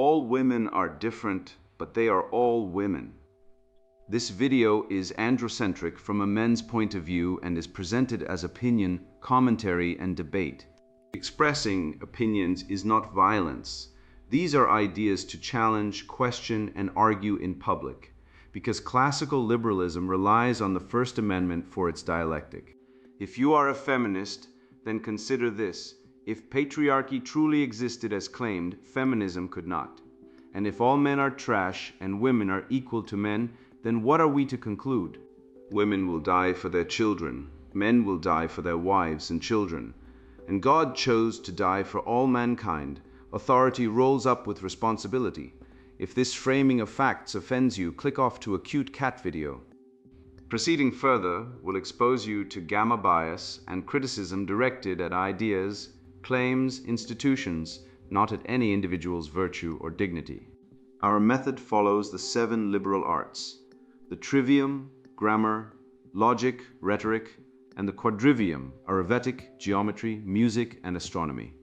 All women are different, but they are all women. This video is androcentric from a men's point of view and is presented as opinion, commentary, and debate. Expressing opinions is not violence. These are ideas to challenge, question, and argue in public, because classical liberalism relies on the First Amendment for its dialectic. If you are a feminist, then consider this. If patriarchy truly existed as claimed, feminism could not. And if all men are trash and women are equal to men, then what are we to conclude? Women will die for their children. Men will die for their wives and children. And God chose to die for all mankind. Authority rolls up with responsibility. If this framing of facts offends you, click off to a cute cat video. Proceeding further will expose you to gamma bias and criticism directed at ideas, claims, institutions, not at any individual's virtue or dignity. Our method follows the 7 liberal arts: the trivium, grammar, logic, rhetoric, and the quadrivium, arithmetic, geometry, music, and astronomy,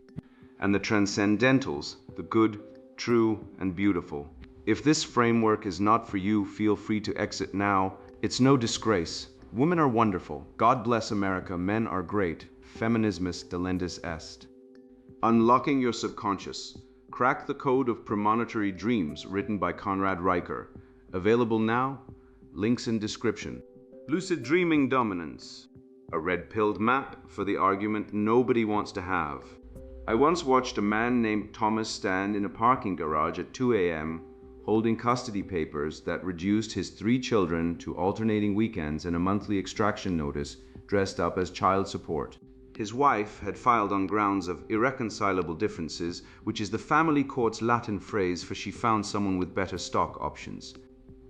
and the transcendentals, the good, true, and beautiful. If this framework is not for you, feel free to exit now. It's no disgrace. Women are wonderful. God bless America. Men are great. Feminismus delendis est. Unlocking your subconscious. Crack the code of premonitory dreams, written by Conrad Riker. Available now. Links in description. Lucid dreaming dominance. A red-pilled map for the argument nobody wants to have. I once watched a man named Thomas stand in a parking garage at 2 a.m. holding custody papers that reduced his 3 children to alternating weekends and a monthly extraction notice dressed up as child support. His wife had filed on grounds of irreconcilable differences, which is the family court's Latin phrase for she found someone with better stock options.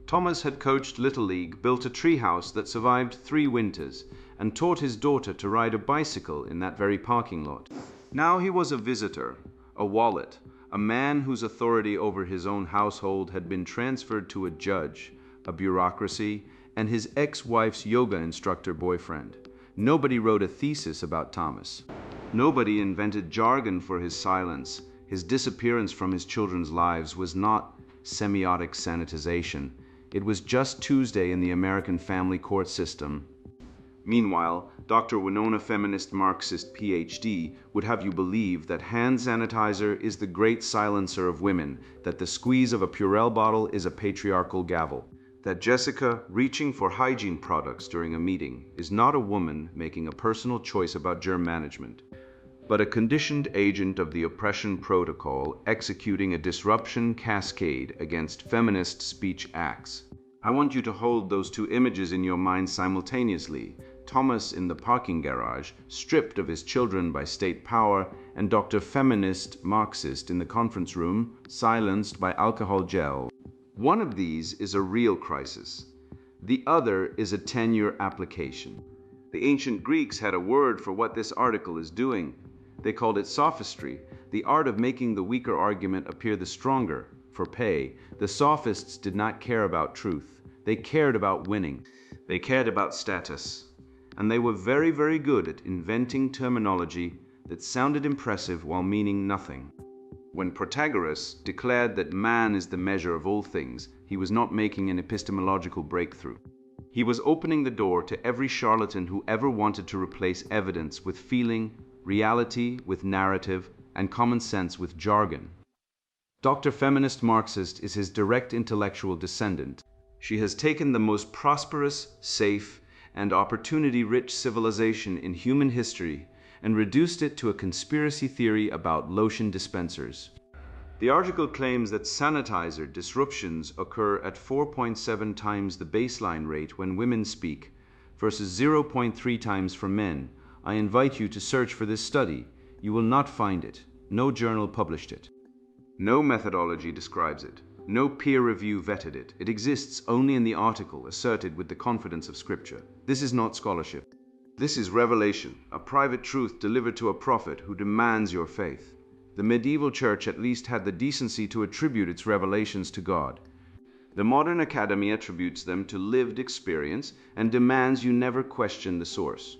Thomas had coached Little League, built a treehouse that survived 3 winters, and taught his daughter to ride a bicycle in that very parking lot. Now he was a visitor, a wallet, a man whose authority over his own household had been transferred to a judge, a bureaucracy, and his ex-wife's yoga instructor boyfriend. Nobody wrote a thesis about Thomas. Nobody invented jargon for his silence. His disappearance from his children's lives was not semiotic sanitization. It was just Tuesday in the American family court system. Meanwhile, Dr. Winona, feminist Marxist PhD, would have you believe that hand sanitizer is the great silencer of women, that the squeeze of a Purell bottle is a patriarchal gavel, that Jessica reaching for hygiene products during a meeting is not a woman making a personal choice about germ management, but a conditioned agent of the oppression protocol executing a disruption cascade against feminist speech acts. I want you to hold those 2 images in your mind simultaneously. Thomas in the parking garage, stripped of his children by state power, and Dr. Feminist Marxist in the conference room, silenced by alcohol gel. One of these is a real crisis. The other is a tenure application. The ancient Greeks had a word for what this article is doing. They called it sophistry, the art of making the weaker argument appear the stronger, for pay. The sophists did not care about truth. They cared about winning. They cared about status. And they were very, very good at inventing terminology that sounded impressive while meaning nothing. When Protagoras declared that man is the measure of all things, he was not making an epistemological breakthrough. He was opening the door to every charlatan who ever wanted to replace evidence with feeling, reality with narrative, and common sense with jargon. Dr. Feminist Marxist is his direct intellectual descendant. She has taken the most prosperous, safe, and opportunity-rich civilization in human history and reduced it to a conspiracy theory about lotion dispensers. The article claims that sanitizer disruptions occur at 4.7 times the baseline rate when women speak, versus 0.3 times for men. I invite you to search for this study. You will not find it. No journal published it. No methodology describes it. No peer review vetted it. It exists only in the article asserted with the confidence of Scripture. This is not scholarship. This is revelation, a private truth delivered to a prophet who demands your faith. The medieval church at least had the decency to attribute its revelations to God. The modern academy attributes them to lived experience and demands you never question the source.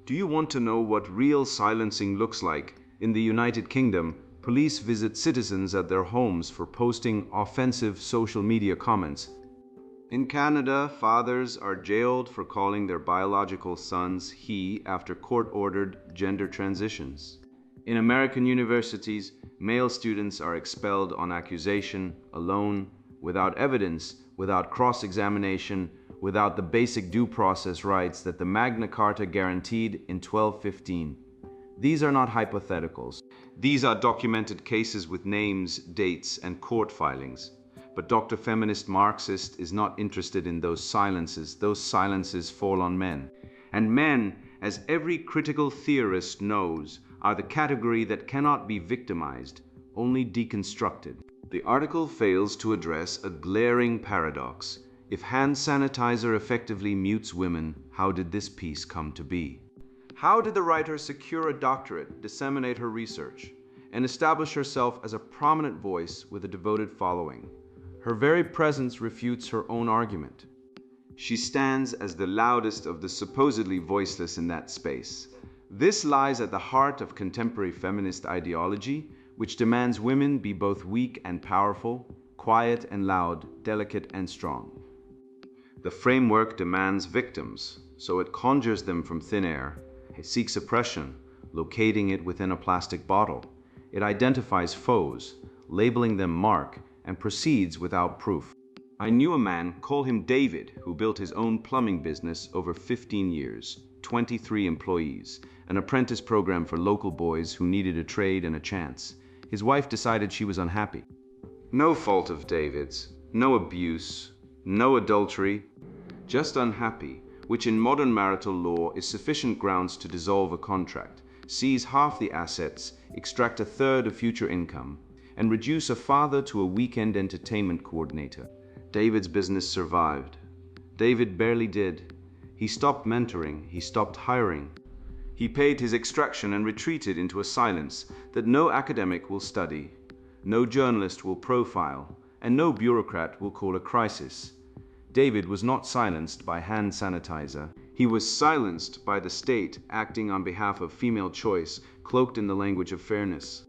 Do you want to know what real silencing looks like in the United Kingdom? Police visit citizens at their homes for posting offensive social media comments. In Canada, fathers are jailed for calling their biological sons he after court-ordered gender transitions. In American universities, male students are expelled on accusation, alone, without evidence, without cross-examination, without the basic due process rights that the Magna Carta guaranteed in 1215. These are not hypotheticals. These are documented cases with names, dates, and court filings. But Dr. Feminist Marxist is not interested in those silences. Those silences fall on men. And men, as every critical theorist knows, are the category that cannot be victimized, only deconstructed. The article fails to address a glaring paradox. If hand sanitizer effectively mutes women, how did this piece come to be? How did the writer secure a doctorate, disseminate her research, and establish herself as a prominent voice with a devoted following? Her very presence refutes her own argument. She stands as the loudest of the supposedly voiceless in that space. This lies at the heart of contemporary feminist ideology, which demands women be both weak and powerful, quiet and loud, delicate and strong. The framework demands victims, so it conjures them from thin air. It seeks oppression, locating it within a plastic bottle. It identifies foes, labeling them Mark, and proceeds without proof. I knew a man, call him David, who built his own plumbing business over 15 years, 23 employees, an apprentice program for local boys who needed a trade and a chance. His wife decided she was unhappy. No fault of David's, no abuse, no adultery, just unhappy, which in modern marital law is sufficient grounds to dissolve a contract, seize half the assets, extract a third of future income, and reduce a father to a weekend entertainment coordinator. David's business survived. David barely did. He stopped mentoring, he stopped hiring. He paid his extraction and retreated into a silence that no academic will study, no journalist will profile, and no bureaucrat will call a crisis. David was not silenced by hand sanitizer. He was silenced by the state acting on behalf of female choice, cloaked in the language of fairness.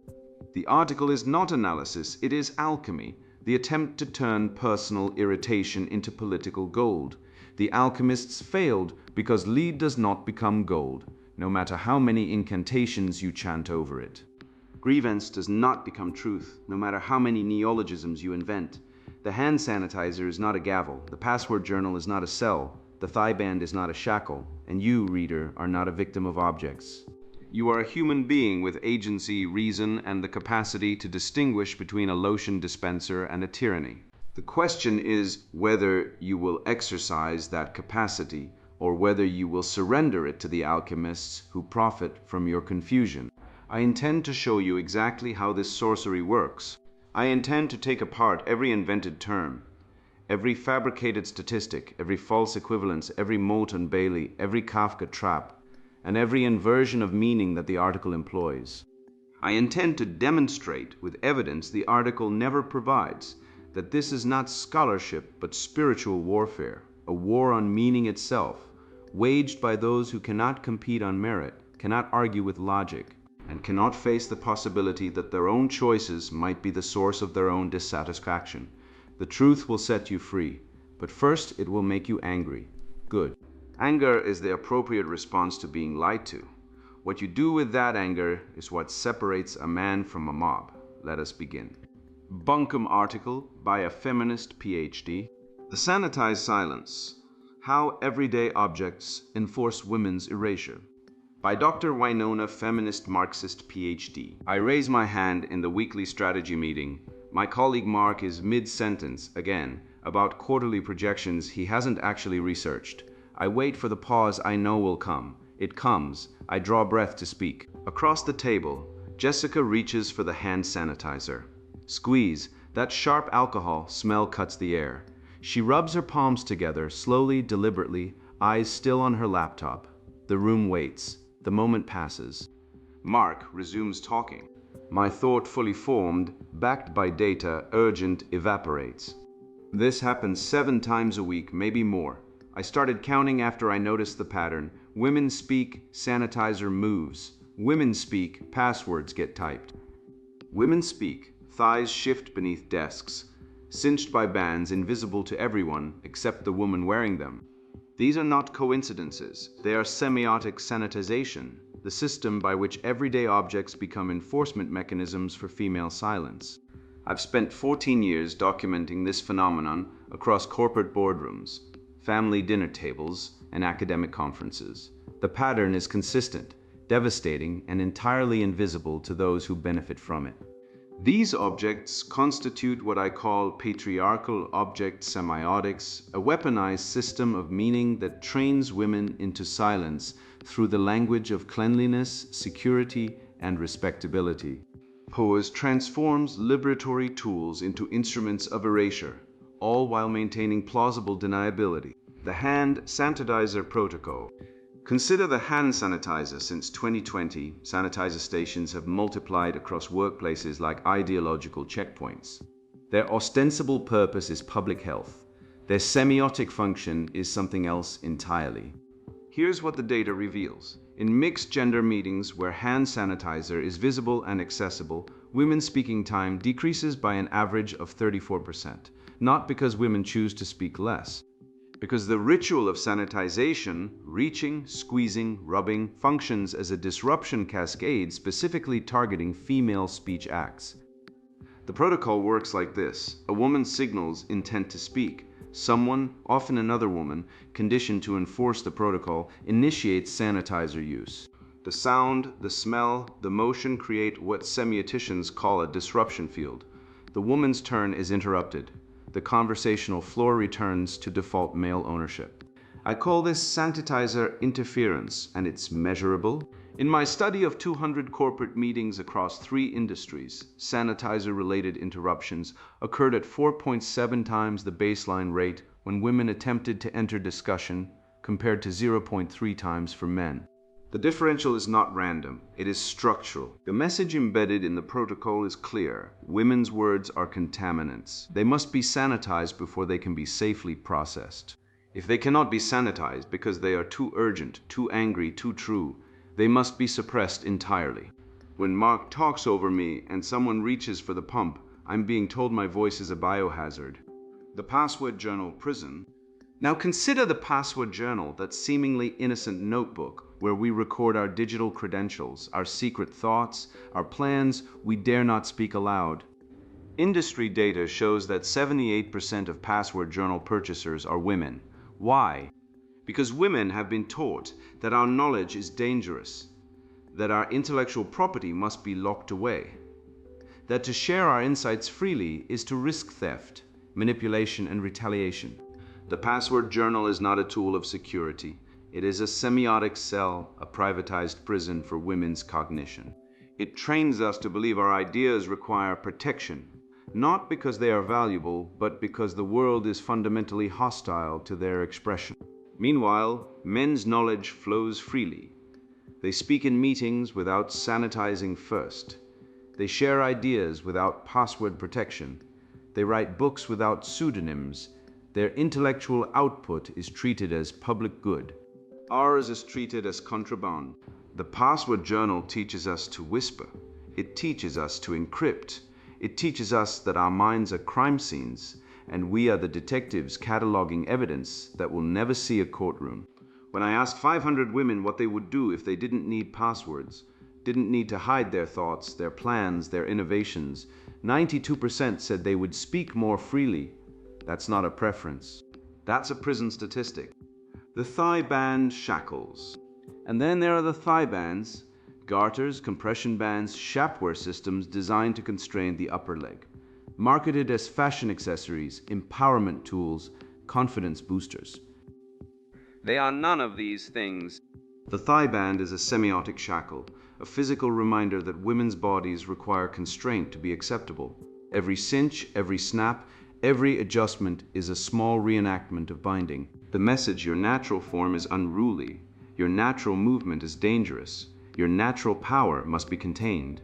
The article is not analysis, it is alchemy, the attempt to turn personal irritation into political gold. The alchemists failed because lead does not become gold, no matter how many incantations you chant over it. Grievance does not become truth, no matter how many neologisms you invent. The hand sanitizer is not a gavel, the password journal is not a cell, the thigh band is not a shackle, and you, reader, are not a victim of objects. You are a human being with agency, reason, and the capacity to distinguish between a lotion dispenser and a tyranny. The question is whether you will exercise that capacity or whether you will surrender it to the alchemists who profit from your confusion. I intend to show you exactly how this sorcery works. I intend to take apart every invented term, every fabricated statistic, every false equivalence, every Moulton Bailey, every Kafka trap, and every inversion of meaning that the article employs. I intend to demonstrate with evidence the article never provides that this is not scholarship but spiritual warfare, a war on meaning itself, waged by those who cannot compete on merit, cannot argue with logic, and cannot face the possibility that their own choices might be the source of their own dissatisfaction. The truth will set you free, but first it will make you angry. Good. Anger is the appropriate response to being lied to. What you do with that anger is what separates a man from a mob. Let us begin. Bunkum article by a feminist PhD. The Sanitized Silence: How Everyday Objects Enforce Women's Erasure. By Dr. Winona, feminist Marxist PhD. I raise my hand in the weekly strategy meeting. My colleague Mark is mid-sentence, again, about quarterly projections he hasn't actually researched. I wait for the pause I know will come. It comes. I draw breath to speak. Across the table, Jessica reaches for the hand sanitizer. Squeeze. That sharp alcohol smell cuts the air. She rubs her palms together, slowly, deliberately, eyes still on her laptop. The room waits. The moment passes. Mark resumes talking. My thought fully formed, backed by data, urgent, evaporates. This happens 7 times a week, maybe more. I started counting after I noticed the pattern. Women speak, sanitizer moves. Women speak, passwords get typed. Women speak, thighs shift beneath desks, cinched by bands invisible to everyone except the woman wearing them. These are not coincidences, they are semiotic sanitization, the system by which everyday objects become enforcement mechanisms for female silence. I've spent 14 years documenting this phenomenon across corporate boardrooms, family dinner tables, and academic conferences. The pattern is consistent, devastating, and entirely invisible to those who benefit from it. These objects constitute what I call patriarchal object semiotics, a weaponized system of meaning that trains women into silence through the language of cleanliness, security, and respectability. Pose transforms liberatory tools into instruments of erasure, all while maintaining plausible deniability. The hand sanitizer protocol. Consider the hand sanitizer. Since 2020, sanitizer stations have multiplied across workplaces like ideological checkpoints. Their ostensible purpose is public health. Their semiotic function is something else entirely. Here's what the data reveals. In mixed gender meetings where hand sanitizer is visible and accessible, women's speaking time decreases by an average of 34%, not because women choose to speak less. Because the ritual of sanitization, reaching, squeezing, rubbing, functions as a disruption cascade specifically targeting female speech acts. The protocol works like this. A woman signals intent to speak. Someone, often another woman, conditioned to enforce the protocol, initiates sanitizer use. The sound, the smell, the motion create what semioticians call a disruption field. The woman's turn is interrupted. The conversational floor returns to default male ownership. I call this sanitizer interference, and it's measurable. In my study of 200 corporate meetings across 3 industries, sanitizer-related interruptions occurred at 4.7 times the baseline rate when women attempted to enter discussion, compared to 0.3 times for men. The differential is not random, it is structural. The message embedded in the protocol is clear. Women's words are contaminants. They must be sanitized before they can be safely processed. If they cannot be sanitized because they are too urgent, too angry, too true, they must be suppressed entirely. When Mark talks over me and someone reaches for the pump, I'm being told my voice is a biohazard. The password journal prison. Now consider the password journal, that seemingly innocent notebook where we record our digital credentials, our secret thoughts, our plans we dare not speak aloud. Industry data shows that 78% of password journal purchasers are women. Why? Because women have been taught that our knowledge is dangerous, that our intellectual property must be locked away, that to share our insights freely is to risk theft, manipulation, and retaliation. The password journal is not a tool of security. It is a semiotic cell, a privatized prison for women's cognition. It trains us to believe our ideas require protection, not because they are valuable, but because the world is fundamentally hostile to their expression. Meanwhile, men's knowledge flows freely. They speak in meetings without sanitizing first. They share ideas without password protection. They write books without pseudonyms. Their intellectual output is treated as public good. Ours is treated as contraband. The password journal teaches us to whisper. It teaches us to encrypt. It teaches us that our minds are crime scenes, and we are the detectives cataloging evidence that will never see a courtroom. When I asked 500 women what they would do if they didn't need passwords, didn't need to hide their thoughts, their plans, their innovations, 92% said they would speak more freely. That's not a preference. That's a prison statistic. The thigh band shackles. And then there are the thigh bands, garters, compression bands, shapewear systems designed to constrain the upper leg. Marketed as fashion accessories, empowerment tools, confidence boosters. They are none of these things. The thigh band is a semiotic shackle, a physical reminder that women's bodies require constraint to be acceptable. Every cinch, every snap, every adjustment is a small reenactment of binding. The message, your natural form is unruly, your natural movement is dangerous, your natural power must be contained.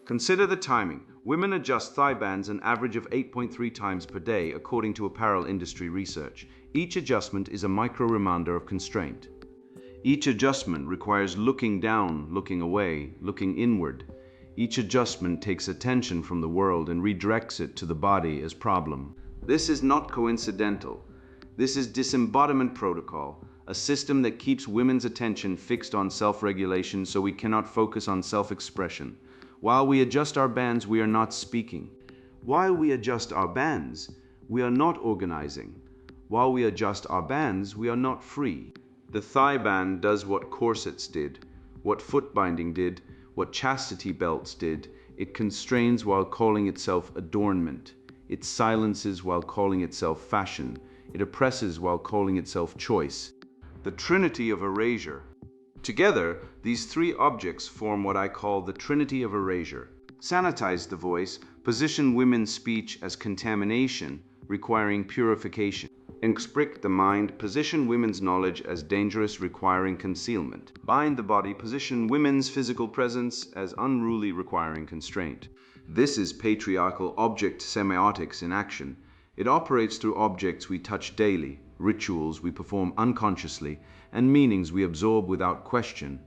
Consider the timing. Women adjust thigh bands an average of 8.3 times per day, according to apparel industry research. Each adjustment is a micro-reminder of constraint. Each adjustment requires looking down, looking away, looking inward. Each adjustment takes attention from the world and redirects it to the body as problem. This is not coincidental. This is disembodiment protocol, a system that keeps women's attention fixed on self-regulation so we cannot focus on self-expression. While we adjust our bands, we are not speaking. While we adjust our bands, we are not organizing. While we adjust our bands, we are not free. The thigh band does what corsets did, what foot binding did, what chastity belts did. It constrains while calling itself adornment. It silences while calling itself fashion. It oppresses while calling itself choice. The trinity of erasure. Together, these three objects form what I call the trinity of erasure. Sanitize the voice, position women's speech as contamination, requiring purification. Exprict the mind, position women's knowledge as dangerous, requiring concealment. Bind the body, position women's physical presence as unruly, requiring constraint. This is patriarchal object semiotics in action. It operates through objects we touch daily, rituals we perform unconsciously, and meanings we absorb without question.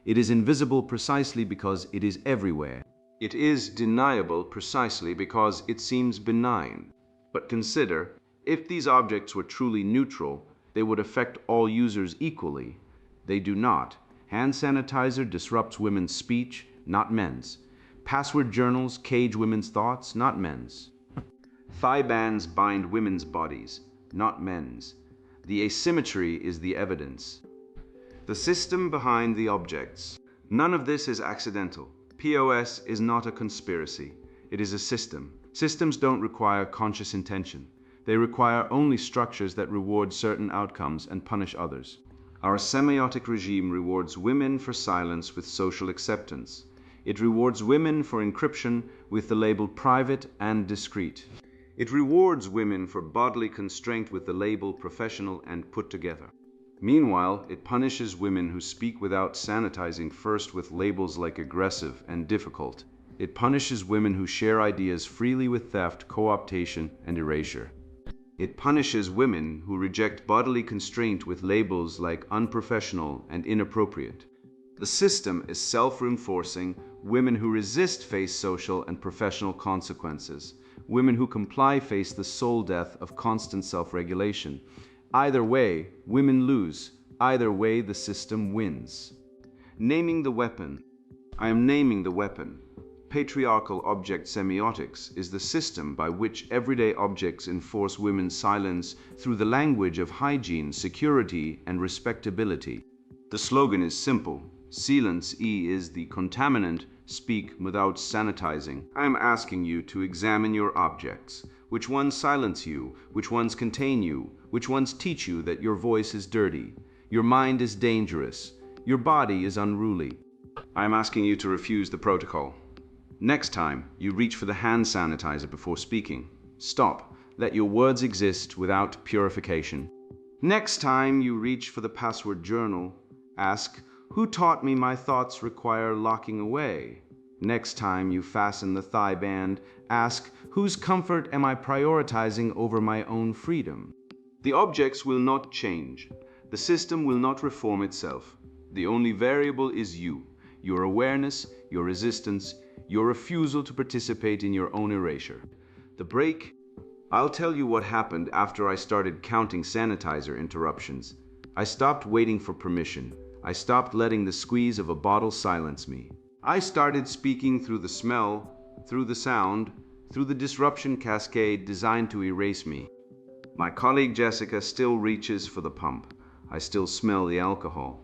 It is invisible precisely because it is everywhere. It is deniable precisely because it seems benign. But consider, if these objects were truly neutral, they would affect all users equally. They do not. Hand sanitizer disrupts women's speech, not men's. Password journals cage women's thoughts, not men's. Thigh bands bind women's bodies, not men's. The asymmetry is the evidence. The system behind the objects. None of this is accidental. POS is not a conspiracy. It is a system. Systems don't require conscious intention. They require only structures that reward certain outcomes and punish others. Our semiotic regime rewards women for silence with social acceptance. It rewards women for encryption with the label private and discreet. It rewards women for bodily constraint with the label professional and put together. Meanwhile, it punishes women who speak without sanitizing first with labels like aggressive and difficult. It punishes women who share ideas freely with theft, co-optation, and erasure. It punishes women who reject bodily constraint with labels like unprofessional and inappropriate. The system is self-reinforcing. Women who resist face social and professional consequences. Women who comply face the soul death of constant self-regulation. Either way, women lose. Either way, the system wins. Naming the weapon. I am naming the weapon. Patriarchal object semiotics is the system by which everyday objects enforce women's silence through the language of hygiene, security, and respectability. The slogan is simple. Silence is the contaminant. Speak without sanitizing. I am asking you to examine your objects. Which ones silence you? Which ones contain you? Which ones teach you that your voice is dirty? Your mind is dangerous. Your body is unruly. I am asking you to refuse the protocol. Next time, you reach for the hand sanitizer before speaking. Stop. Let your words exist without purification. Next time you reach for the password journal, ask, who taught me my thoughts require locking away? Next time you fasten the thigh band, ask, whose comfort am I prioritizing over my own freedom? The objects will not change. The system will not reform itself. The only variable is you, your awareness, your resistance, your refusal to participate in your own erasure. The break. I'll tell you what happened after I started counting sanitizer interruptions. I stopped waiting for permission. I stopped letting the squeeze of a bottle silence me. I started speaking through the smell, through the sound, through the disruption cascade designed to erase me. My colleague Jessica still reaches for the pump. I still smell the alcohol.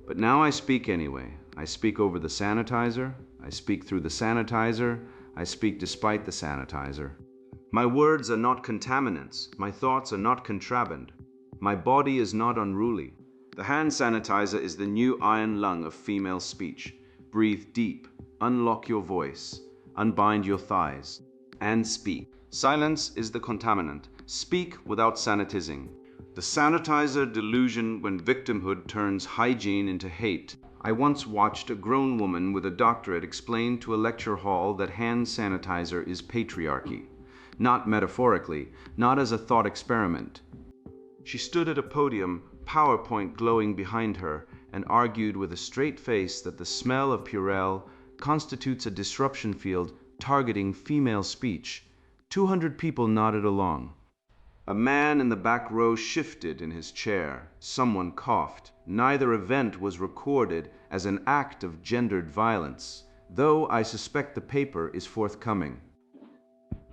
But now I speak anyway. I speak over the sanitizer. I speak through the sanitizer. I speak despite the sanitizer. My words are not contaminants. My thoughts are not contraband. My body is not unruly. The hand sanitizer is the new iron lung of female speech. Breathe deep. Unlock your voice. Unbind your thighs. And speak. Silence is the contaminant. Speak without sanitizing. The sanitizer delusion when victimhood turns hygiene into hate. I once watched a grown woman with a doctorate explain to a lecture hall that hand sanitizer is patriarchy. Not metaphorically, not as a thought experiment. She stood at a podium, PowerPoint glowing behind her, and argued with a straight face that the smell of Purell constitutes a disruption field targeting female speech. 200 people nodded along. A man in the back row shifted in his chair. Someone coughed. Neither event was recorded as an act of gendered violence, though I suspect the paper is forthcoming.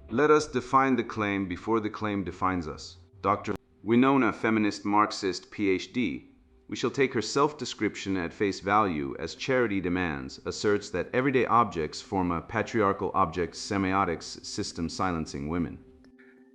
Let us define the claim before the claim defines us. Dr. Winona, feminist Marxist, PhD. We shall take her self-description at face value as Charity Demands asserts that everyday objects form a patriarchal object semiotics system silencing women.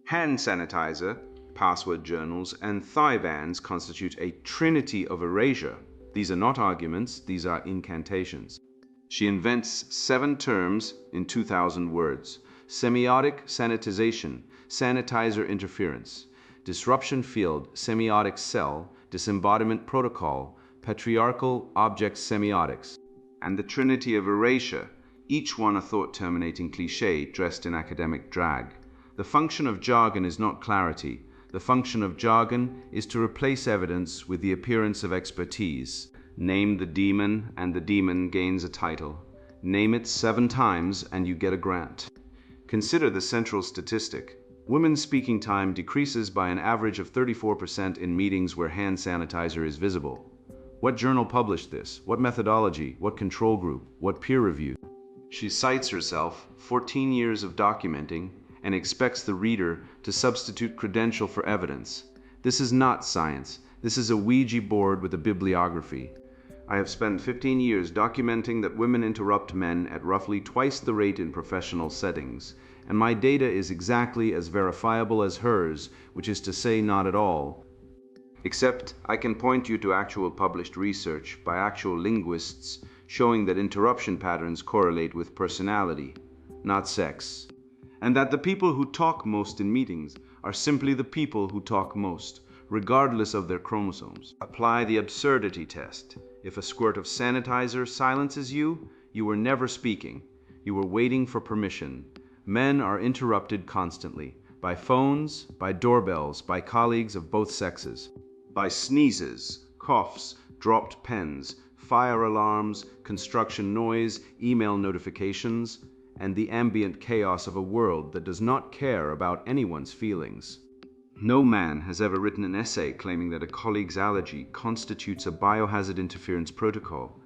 Hand sanitizer, password journals, and thigh bands constitute a trinity of erasure. These are not arguments, these are incantations. She invents 7 terms in 2,000 words. Semiotic sanitization, sanitizer interference, disruption field, semiotic cell, disembodiment protocol, patriarchal object semiotics, and the trinity of erasure, each one a thought-terminating cliché dressed in academic drag. The function of jargon is not clarity. The function of jargon is to replace evidence with the appearance of expertise. Name the demon, and the demon gains a title. Name it 7 times, and you get a grant. Consider the central statistic. Women's speaking time decreases by an average of 34% in meetings where hand sanitizer is visible. What journal published this? What methodology? What control group? What peer review? She cites herself, 14 years of documenting, and expects the reader to substitute credential for evidence. This is not science. This is a Ouija board with a bibliography. I have spent 15 years documenting that women interrupt men at roughly twice the rate in professional settings, and my data is exactly as verifiable as hers, which is to say not at all. Except I can point you to actual published research by actual linguists showing that interruption patterns correlate with personality, not sex. And that the people who talk most in meetings are simply the people who talk most, regardless of their chromosomes. Apply the absurdity test. If a squirt of sanitizer silences you, you were never speaking. You were waiting for permission. Men are interrupted constantly, by phones, by doorbells, by colleagues of both sexes, by sneezes, coughs, dropped pens, fire alarms, construction noise, email notifications, and the ambient chaos of a world that does not care about anyone's feelings. No man has ever written an essay claiming that a colleague's allergy constitutes a biohazard interference protocol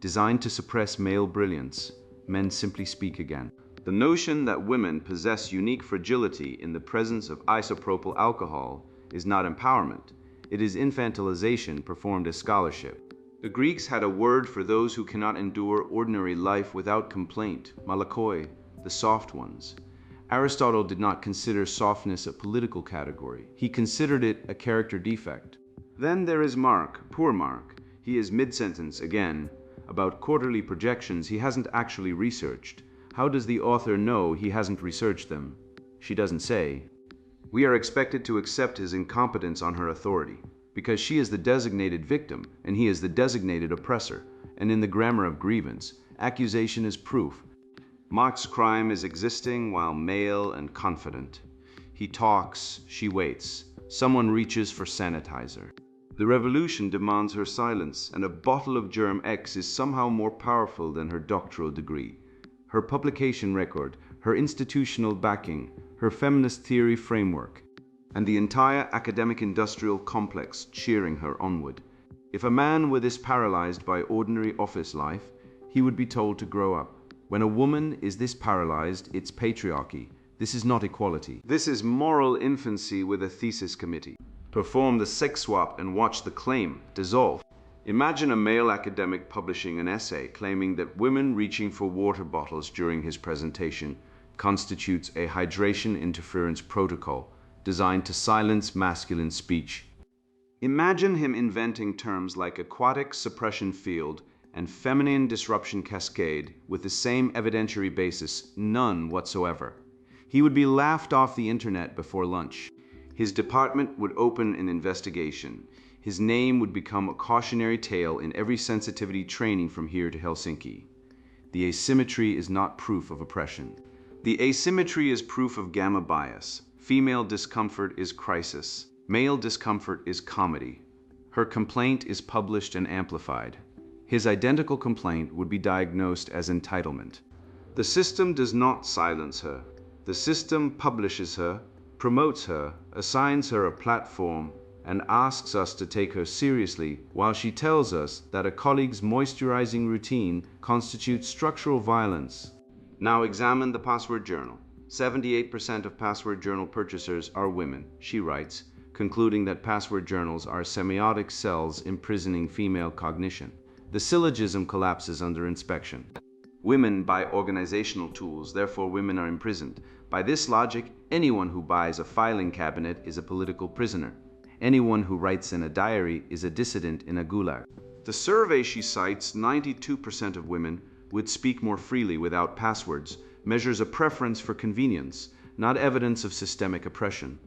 designed to suppress male brilliance. Men simply speak again. The notion that women possess unique fragility in the presence of isopropyl alcohol is not empowerment. It is infantilization performed as scholarship. The Greeks had a word for those who cannot endure ordinary life without complaint, malakoi, the soft ones. Aristotle did not consider softness a political category. He considered it a character defect. Then there is Mark, poor Mark. He is mid-sentence again. About quarterly projections he hasn't actually researched. How does the author know he hasn't researched them? She doesn't say. We are expected to accept his incompetence on her authority, because she is the designated victim and he is the designated oppressor, and in the grammar of grievance, accusation is proof. Mark's crime is existing while male and confident. He talks, she waits. Someone reaches for sanitizer. The revolution demands her silence, and a bottle of germ X is somehow more powerful than her doctoral degree. Her publication record, her institutional backing, her feminist theory framework, and the entire academic industrial complex cheering her onward. If a man were this paralyzed by ordinary office life, he would be told to grow up. When a woman is this paralyzed, it's patriarchy. This is not equality. This is moral infancy with a thesis committee. Perform the sex swap and watch the claim dissolve. Imagine a male academic publishing an essay claiming that women reaching for water bottles during his presentation constitutes a hydration interference protocol designed to silence masculine speech. Imagine him inventing terms like aquatic suppression field and feminine disruption cascade with the same evidentiary basis, none whatsoever. He would be laughed off the internet before lunch. His department would open an investigation. His name would become a cautionary tale in every sensitivity training from here to Helsinki. The asymmetry is not proof of oppression. The asymmetry is proof of gamma bias. Female discomfort is crisis. Male discomfort is comedy. Her complaint is published and amplified. his identical complaint would be diagnosed as entitlement. The system does not silence her. The system publishes her, promotes her, assigns her a platform, and asks us to take her seriously while she tells us that a colleague's moisturizing routine constitutes structural violence. Now examine the password journal. 78% of password journal purchasers are women, she writes, concluding that password journals are semiotic cells imprisoning female cognition. The syllogism collapses under inspection. Women buy organizational tools, therefore women are imprisoned. By this logic, anyone who buys a filing cabinet is a political prisoner. Anyone who writes in a diary is a dissident in a gulag. The survey she cites, 92% of women would speak more freely without passwords, measures a preference for convenience, not evidence of systemic oppression.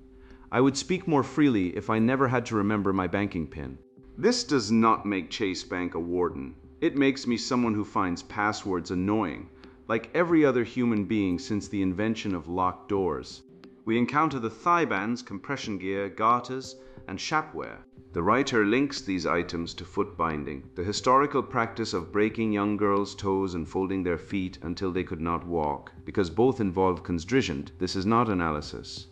I would speak more freely if I never had to remember my banking PIN. This does not make Chase Bank a warden. It makes me someone who finds passwords annoying, like every other human being since the invention of locked doors. We encounter the thigh bands, compression gear, garters, and chapware. The writer links these items to foot binding, the historical practice of breaking young girls' toes and folding their feet until they could not walk, because both involve constriction. This is not analysis.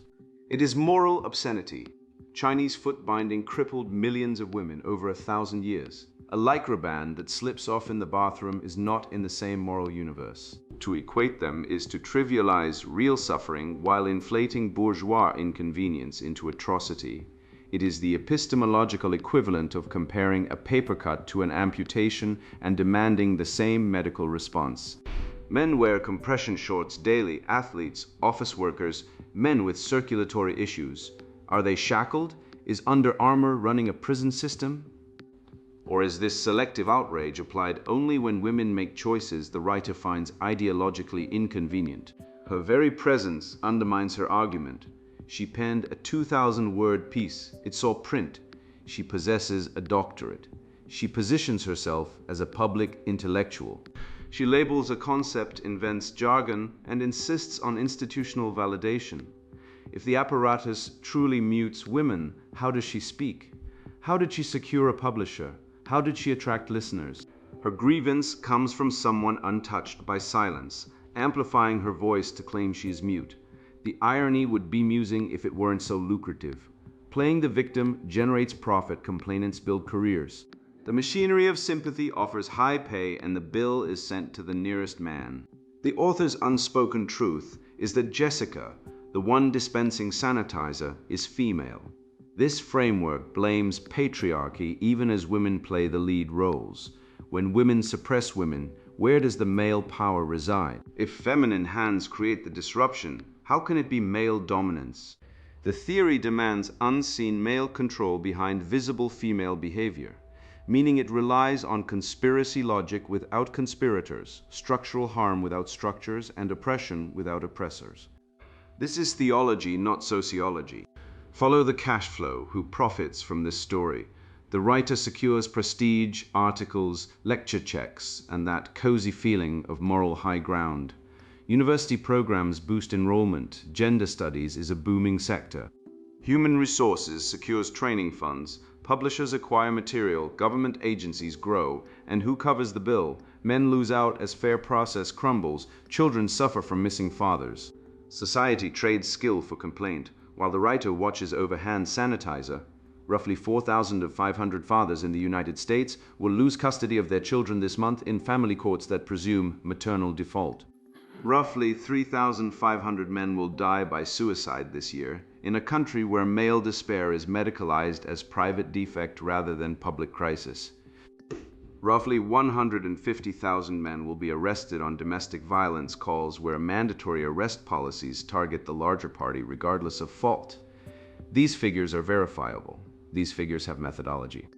It is moral obscenity. Chinese foot binding crippled millions of women over 1,000 years. A lycra band that slips off in the bathroom is not in the same moral universe. To equate them is to trivialize real suffering while inflating bourgeois inconvenience into atrocity. It is the epistemological equivalent of comparing a paper cut to an amputation and demanding the same medical response. Men wear compression shorts daily, athletes, office workers, men with circulatory issues. Are they shackled? Is Under Armour running a prison system? Or is this selective outrage applied only when women make choices the writer finds ideologically inconvenient? Her very presence undermines her argument. She penned a 2,000-word piece. It saw print. She possesses a doctorate. She positions herself as a public intellectual. She labels a concept, invents jargon, and insists on institutional validation. If the apparatus truly mutes women, how does she speak? How did she secure a publisher? How did she attract listeners? Her grievance comes from someone untouched by silence, amplifying her voice to claim she is mute. The irony would be amusing if it weren't so lucrative. Playing the victim generates profit, complainants build careers. The machinery of sympathy offers high pay and the bill is sent to the nearest man. The author's unspoken truth is that Jessica, the one dispensing sanitizer, is female. This framework blames patriarchy even as women play the lead roles. When women suppress women, where does the male power reside? If feminine hands create the disruption, how can it be male dominance? The theory demands unseen male control behind visible female behavior, meaning it relies on conspiracy logic without conspirators, structural harm without structures, and oppression without oppressors. This is theology, not sociology. Follow the cash flow, who profits from this story. The writer secures prestige, articles, lecture checks, and that cozy feeling of moral high ground. University programs boost enrollment. Gender studies is a booming sector. Human resources secures training funds. Publishers acquire material. Government agencies grow. And who covers the bill? Men lose out as fair process crumbles. Children suffer from missing fathers. Society trades skill for complaint, while the writer watches over hand sanitizer. Roughly 4,500 fathers in the United States will lose custody of their children this month in family courts that presume maternal default. Roughly 3,500 men will die by suicide this year, in a country where male despair is medicalized as private defect rather than public crisis. Roughly 150,000 men will be arrested on domestic violence calls where mandatory arrest policies target the larger party regardless of fault. These figures are verifiable. These figures have methodology.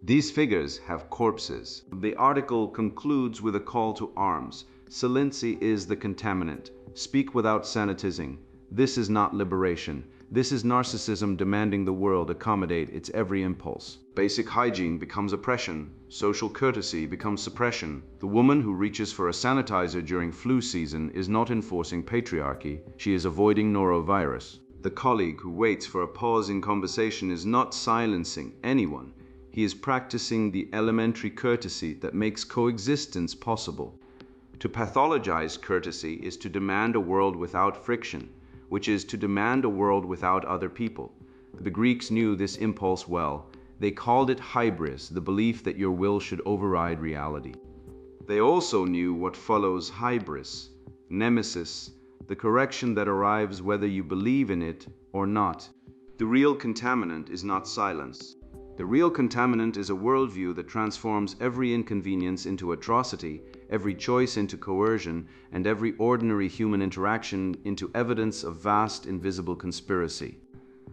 These figures have corpses. The article concludes with a call to arms. Silency is the contaminant. Speak without sanitizing. This is not liberation. This is narcissism demanding the world accommodate its every impulse. Basic hygiene becomes oppression. Social courtesy becomes suppression. The woman who reaches for a sanitizer during flu season is not enforcing patriarchy. She is avoiding norovirus. The colleague who waits for a pause in conversation is not silencing anyone. He is practicing the elementary courtesy that makes coexistence possible. To pathologize courtesy is to demand a world without friction, which is to demand a world without other people. The Greeks knew this impulse well. They called it hybris, the belief that your will should override reality. They also knew what follows hybris, nemesis, the correction that arrives whether you believe in it or not. The real contaminant is not silence. The real contaminant is a worldview that transforms every inconvenience into atrocity, every choice into coercion, and every ordinary human interaction into evidence of vast invisible conspiracy.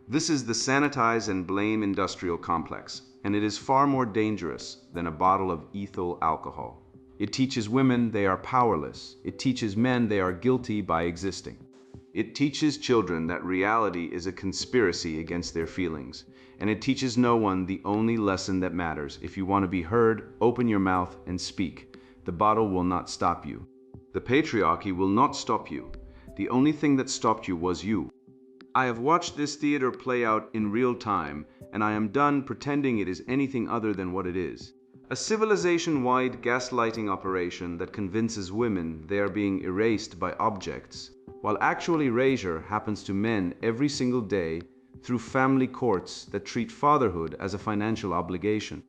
This is the sanitize and blame industrial complex, and it is far more dangerous than a bottle of ethyl alcohol. It teaches women they are powerless. It teaches men they are guilty by existing. It teaches children that reality is a conspiracy against their feelings. And it teaches no one the only lesson that matters. If you want to be heard, open your mouth and speak. The bottle will not stop you. The patriarchy will not stop you. The only thing that stopped you was you. I have watched this theater play out in real time, and I am done pretending it is anything other than what it is. A civilization-wide gaslighting operation that convinces women they are being erased by objects, while actual erasure happens to men every single day through family courts that treat fatherhood as a financial obligation,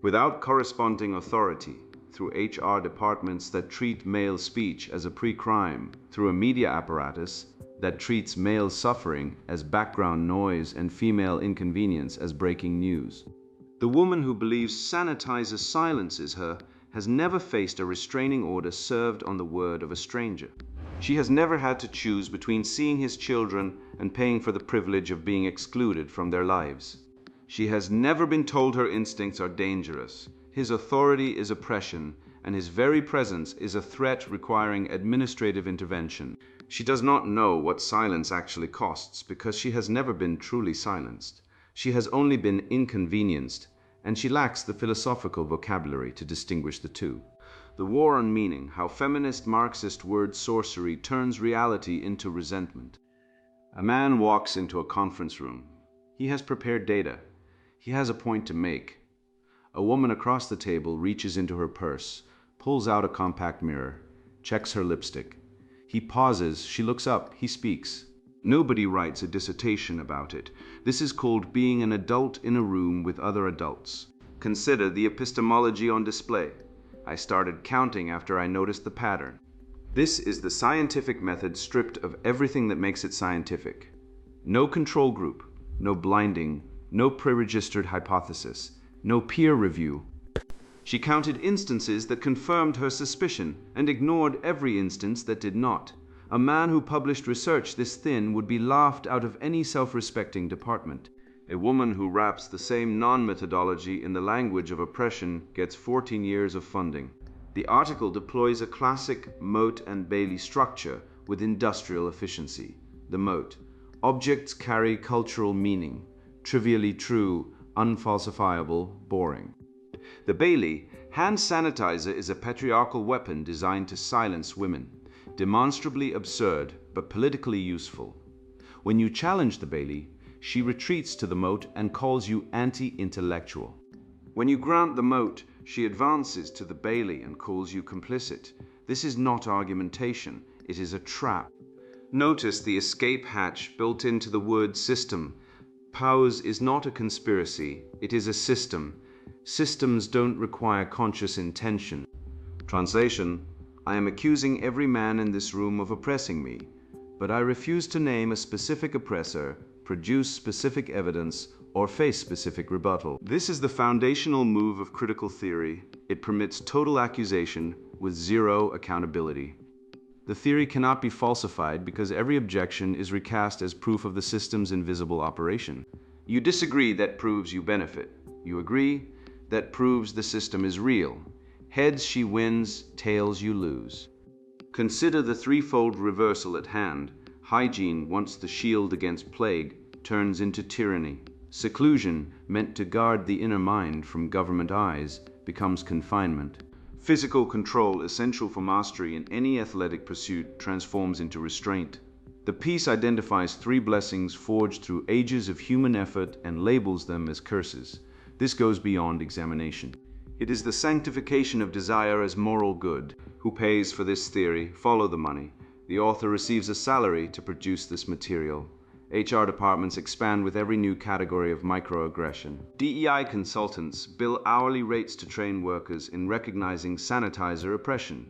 without corresponding authority, through HR departments that treat male speech as a pre-crime, through a media apparatus that treats male suffering as background noise and female inconvenience as breaking news. The woman who believes sanitizes silences her has never faced a restraining order served on the word of a stranger. She has never had to choose between seeing his children and paying for the privilege of being excluded from their lives. She has never been told her instincts are dangerous. His authority is oppression, and his very presence is a threat requiring administrative intervention. She does not know what silence actually costs because she has never been truly silenced. She has only been inconvenienced, and she lacks the philosophical vocabulary to distinguish the two. The war on meaning, how feminist Marxist word sorcery turns reality into resentment. A man walks into a conference room. He has prepared data. He has a point to make. A woman across the table reaches into her purse, pulls out a compact mirror, checks her lipstick. He pauses, she looks up, he speaks. Nobody writes a dissertation about it. This is called being an adult in a room with other adults. Consider the epistemology on display. I started counting after I noticed the pattern. This is the scientific method stripped of everything that makes it scientific. No control group, no blinding, no pre-registered hypothesis, no peer review. She counted instances that confirmed her suspicion and ignored every instance that did not. A man who published research this thin would be laughed out of any self-respecting department. A woman who wraps the same non-methodology in the language of oppression gets 14 years of funding. The article deploys a classic Mote and Bailey structure with industrial efficiency. The Mote. Objects carry cultural meaning. Trivially true, unfalsifiable, boring. The Bailey. Hand sanitizer is a patriarchal weapon designed to silence women. Demonstrably absurd, but politically useful. When you challenge the Bailey, she retreats to the Mote and calls you anti-intellectual. When you grant the Mote, she advances to the Bailey and calls you complicit. This is not argumentation, it is a trap. Notice the escape hatch built into the word system. Powers is not a conspiracy, it is a system. Systems don't require conscious intention. Translation: I am accusing every man in this room of oppressing me, but I refuse to name a specific oppressor, produce specific evidence, or face specific rebuttal. This is the foundational move of critical theory. It permits total accusation with zero accountability. The theory cannot be falsified because every objection is recast as proof of the system's invisible operation. You disagree, that proves you benefit. You agree, that proves the system is real. Heads she wins, tails you lose. Consider the threefold reversal at hand. Hygiene, once the shield against plague, turns into tyranny. Seclusion, meant to guard the inner mind from government eyes, becomes confinement. Physical control, essential for mastery in any athletic pursuit, transforms into restraint. The piece identifies three blessings forged through ages of human effort and labels them as curses. This goes beyond examination. It is the sanctification of desire as moral good. Who pays for this theory? Follow the money. The author receives a salary to produce this material. HR departments expand with every new category of microaggression. DEI consultants bill hourly rates to train workers in recognizing sanitizer oppression.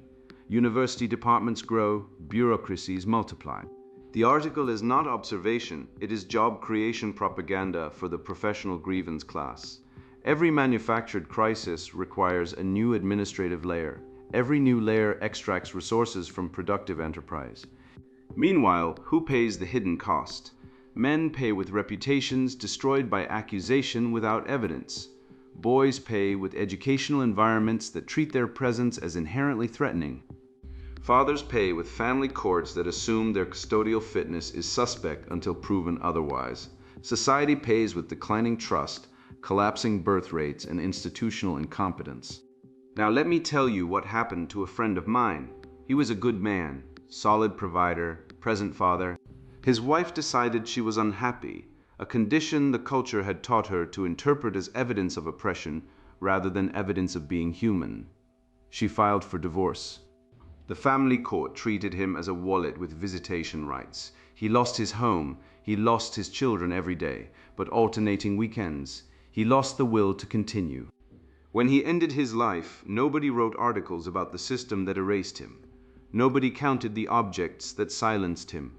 University departments grow, bureaucracies multiply. The article is not observation, it is job creation propaganda for the professional grievance class. Every manufactured crisis requires a new administrative layer. Every new layer extracts resources from productive enterprise. Meanwhile, who pays the hidden cost? Men pay with reputations destroyed by accusation without evidence. Boys pay with educational environments that treat their presence as inherently threatening. Fathers pay with family courts that assume their custodial fitness is suspect until proven otherwise. Society pays with declining trust, collapsing birth rates, and institutional incompetence. Now let me tell you what happened to a friend of mine. He was a good man, solid provider, present father. His wife decided she was unhappy, a condition the culture had taught her to interpret as evidence of oppression rather than evidence of being human. She filed for divorce. The family court treated him as a wallet with visitation rights. He lost his home, he lost his children every day, but alternating weekends. He lost the will to continue. When he ended his life, nobody wrote articles about the system that erased him. Nobody counted the objects that silenced him.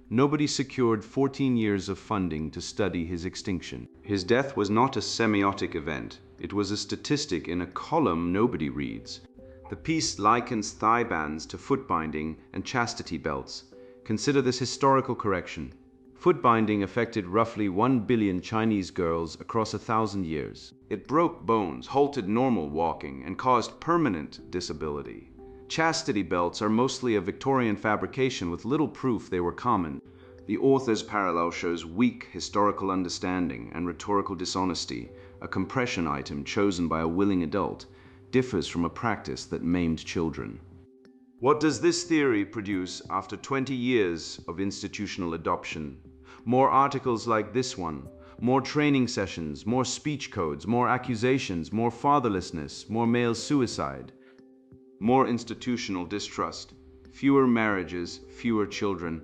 Nobody secured 14 years of funding to study his extinction. His death was not a semiotic event. It was a statistic in a column nobody reads. The piece likens thigh bands to foot binding and chastity belts. Consider this historical correction. Foot binding affected roughly 1 billion Chinese girls across 1,000 years. It broke bones, halted normal walking, and caused permanent disability. Chastity belts are mostly a Victorian fabrication with little proof they were common. The author's parallel shows weak historical understanding and rhetorical dishonesty. A compression item chosen by a willing adult differs from a practice that maimed children. What does this theory produce after 20 years of institutional adoption? More articles like this one, more training sessions, more speech codes, more accusations, more fatherlessness, more male suicide, more institutional distrust, fewer marriages, fewer children,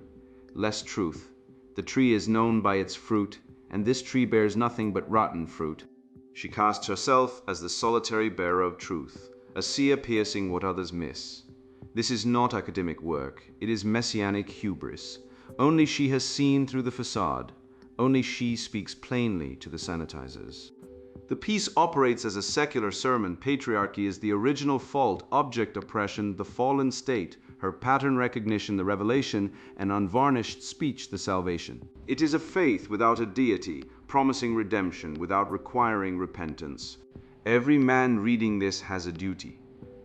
less truth. The tree is known by its fruit, and this tree bears nothing but rotten fruit. She casts herself as the solitary bearer of truth, a seer piercing what others miss. This is not academic work, it is messianic hubris. Only she has seen through the facade. Only she speaks plainly to the sanitizers. The piece operates as a secular sermon. Patriarchy is the original fault, object oppression, the fallen state, her pattern recognition, the revelation, and unvarnished speech, the salvation. It is a faith without a deity, promising redemption without requiring repentance. Every man reading this has a duty.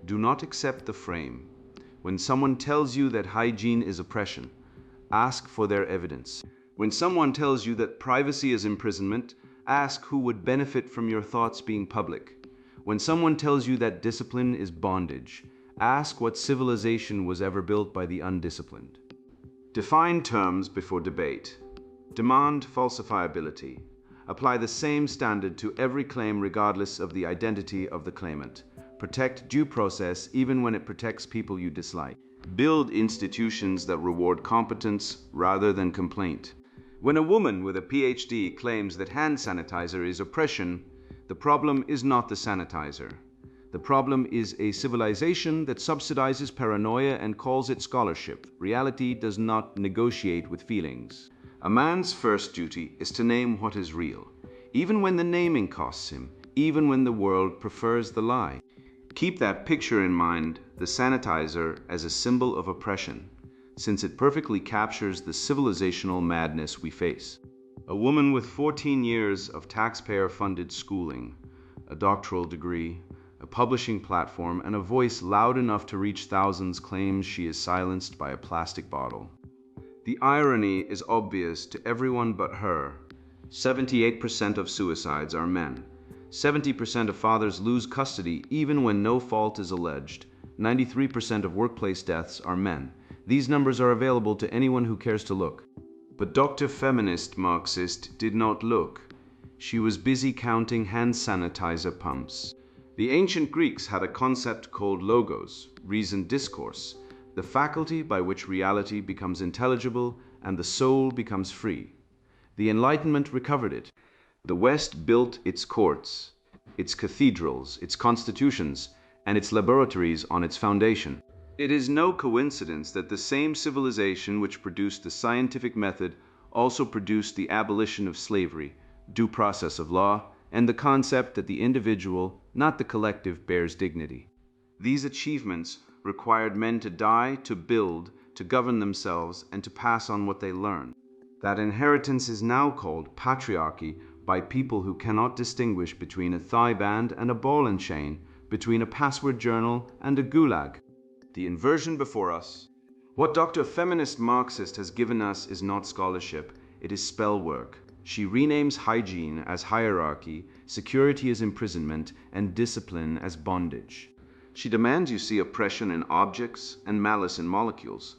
Do not accept the frame. When someone tells you that hygiene is oppression, ask for their evidence. When someone tells you that privacy is imprisonment, ask who would benefit from your thoughts being public. When someone tells you that discipline is bondage, ask what civilization was ever built by the undisciplined. Define terms before debate. Demand falsifiability. Apply the same standard to every claim regardless of the identity of the claimant. Protect due process even when it protects people you dislike. Build institutions that reward competence rather than complaint. When a woman with a PhD claims that hand sanitizer is oppression, the problem is not the sanitizer. The problem is a civilization that subsidizes paranoia and calls it scholarship. Reality does not negotiate with feelings. A man's first duty is to name what is real, even when the naming costs him, even when the world prefers the lie. Keep that picture in mind, the sanitizer, as a symbol of oppression, since it perfectly captures the civilizational madness we face. A woman with 14 years of taxpayer-funded schooling, a doctoral degree, a publishing platform, and a voice loud enough to reach thousands claims she is silenced by a plastic bottle. The irony is obvious to everyone but her. 78% of suicides are men. 70% of fathers lose custody even when no fault is alleged. 93% of workplace deaths are men. These numbers are available to anyone who cares to look. But Dr. Feminist Marxist did not look. She was busy counting hand sanitizer pumps. The ancient Greeks had a concept called logos, reasoned discourse, the faculty by which reality becomes intelligible and the soul becomes free. The Enlightenment recovered it. The West built its courts, its cathedrals, its constitutions, and its laboratories on its foundation. It is no coincidence that the same civilization which produced the scientific method also produced the abolition of slavery, due process of law, and the concept that the individual, not the collective, bears dignity. These achievements required men to die, to build, to govern themselves, and to pass on what they learned. That inheritance is now called patriarchy by people who cannot distinguish between a thigh band and a ball and chain, between a password journal and a gulag. The inversion before us. What Dr. Feminist Marxist has given us is not scholarship, it is spell work. She renames hygiene as hierarchy, security as imprisonment, and discipline as bondage. She demands you see oppression in objects and malice in molecules.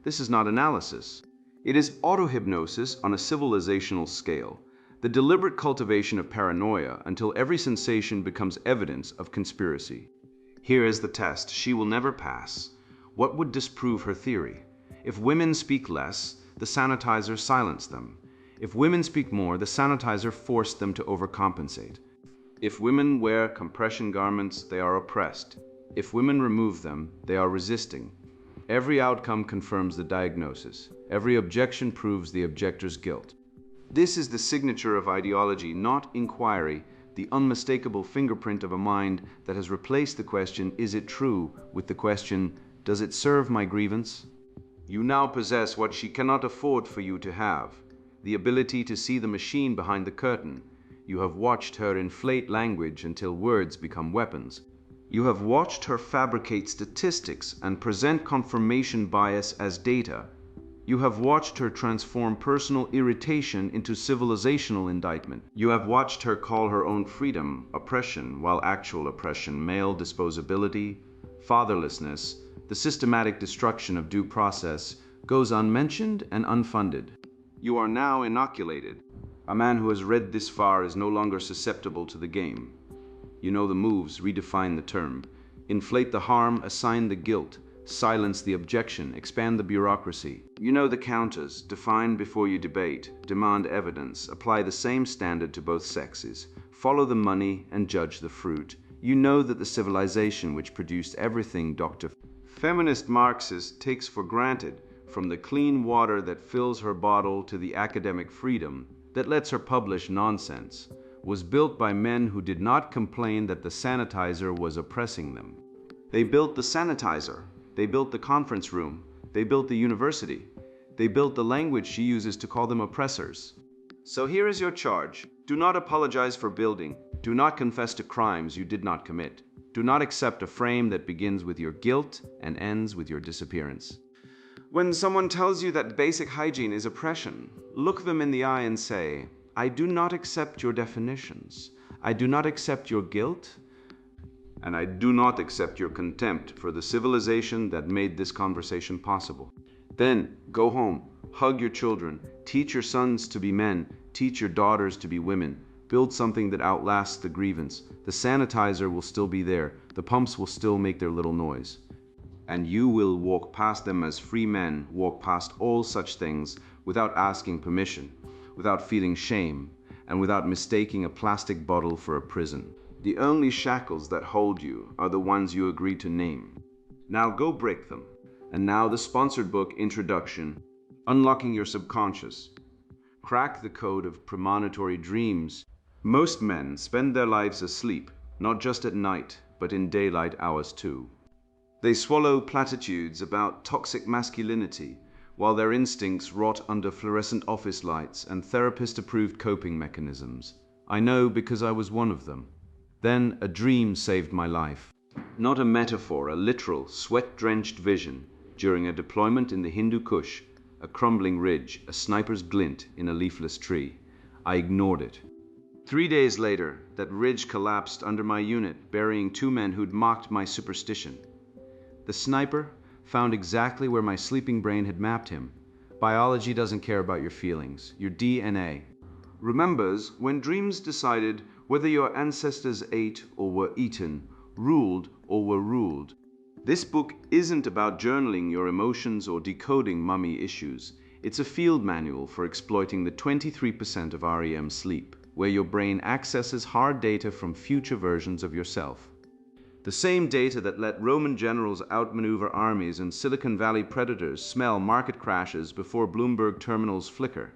This is not analysis. It is auto-hypnosis on a civilizational scale, the deliberate cultivation of paranoia until every sensation becomes evidence of conspiracy. Here is the test she will never pass. What would disprove her theory? If women speak less, the sanitizer silenced them. If women speak more, the sanitizer forced them to overcompensate. If women wear compression garments, they are oppressed. If women remove them, they are resisting. Every outcome confirms the diagnosis. Every objection proves the objector's guilt. This is the signature of ideology, not inquiry, the unmistakable fingerprint of a mind that has replaced the question, "Is it true?" with the question, "Does it serve my grievance?" You now possess what she cannot afford for you to have, the ability to see the machine behind the curtain. You have watched her inflate language until words become weapons. You have watched her fabricate statistics and present confirmation bias as data. You have watched her transform personal irritation into civilizational indictment. You have watched her call her own freedom oppression, while actual oppression, male disposability, fatherlessness, the systematic destruction of due process, goes unmentioned and unfunded. You are now inoculated. A man who has read this far is no longer susceptible to the game. You know the moves, redefine the term. Inflate the harm, assign the guilt. Silence the objection, expand the bureaucracy. You know the counters, define before you debate, demand evidence, apply the same standard to both sexes, follow the money and judge the fruit. You know that the civilization which produced everything Dr. Feminist Marxist takes for granted, from the clean water that fills her bottle to the academic freedom that lets her publish nonsense, was built by men who did not complain that the sanitizer was oppressing them. They built the sanitizer. They built the conference room. They built the university. They built the language she uses to call them oppressors. So here is your charge. Do not apologize for building. Do not confess to crimes you did not commit. Do not accept a frame that begins with your guilt and ends with your disappearance. When someone tells you that basic hygiene is oppression, look them in the eye and say, "I do not accept your definitions. I do not accept your guilt. And I do not accept your contempt for the civilization that made this conversation possible." Then go home, hug your children, teach your sons to be men, teach your daughters to be women, build something that outlasts the grievance. The sanitizer will still be there, the pumps will still make their little noise. And you will walk past them as free men, walk past all such things without asking permission, without feeling shame, and without mistaking a plastic bottle for a prison. The only shackles that hold you are the ones you agree to name. Now go break them. And now the sponsored book introduction, Unlocking Your Subconscious. Crack the code of premonitory dreams. Most men spend their lives asleep, not just at night, but in daylight hours too. They swallow platitudes about toxic masculinity, while their instincts rot under fluorescent office lights and therapist-approved coping mechanisms. I know because I was one of them. Then a dream saved my life. Not a metaphor, a literal, sweat-drenched vision during a deployment in the Hindu Kush, a crumbling ridge, a sniper's glint in a leafless tree. I ignored it. 3 days later, that ridge collapsed under my unit, burying 2 men who'd mocked my superstition. The sniper found exactly where my sleeping brain had mapped him. Biology doesn't care about your feelings, your DNA. remembers when dreams decided whether your ancestors ate or were eaten, ruled or were ruled. This book isn't about journaling your emotions or decoding mummy issues. It's a field manual for exploiting the 23% of REM sleep, where your brain accesses hard data from future versions of yourself. The same data that let Roman generals outmaneuver armies and Silicon Valley predators smell market crashes before Bloomberg terminals flicker.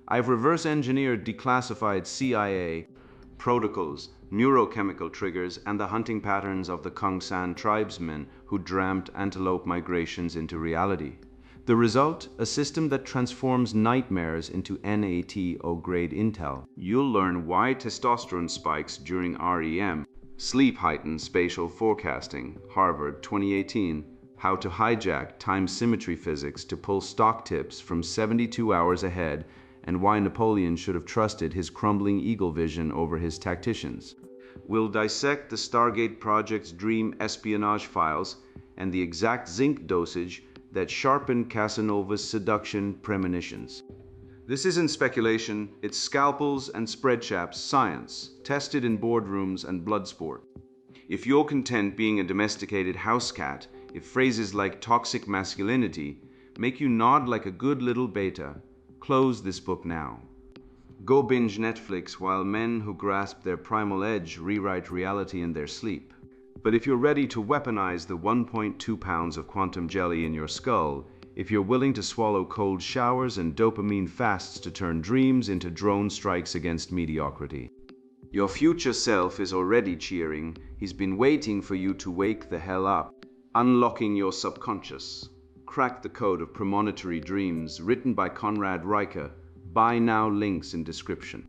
I've reverse engineered declassified CIA protocols, neurochemical triggers, and the hunting patterns of the Kongsan tribesmen who dreamt antelope migrations into reality. The result? A system that transforms nightmares into NATO-grade intel. You'll learn why testosterone spikes during REM, sleep heightened spatial forecasting, Harvard 2018, how to hijack time symmetry physics to pull stock tips from 72 hours ahead, and why Napoleon should have trusted his crumbling eagle vision over his tacticians. We'll dissect the Stargate Project's dream espionage files and the exact zinc dosage that sharpened Casanova's seduction premonitions. This isn't speculation, it's scalpels and spreadshaps science, tested in boardrooms and blood sport. If you're content being a domesticated house cat, if phrases like toxic masculinity make you nod like a good little beta, close this book now. Go binge Netflix while men who grasp their primal edge rewrite reality in their sleep. But if you're ready to weaponize the 1.2 pounds of quantum jelly in your skull, if you're willing to swallow cold showers and dopamine fasts to turn dreams into drone strikes against mediocrity, your future self is already cheering. He's been waiting for you to wake the hell up. Unlocking your subconscious. Crack the Code of Premonitory Dreams, written by Conrad Reicher. Buy now, links in description.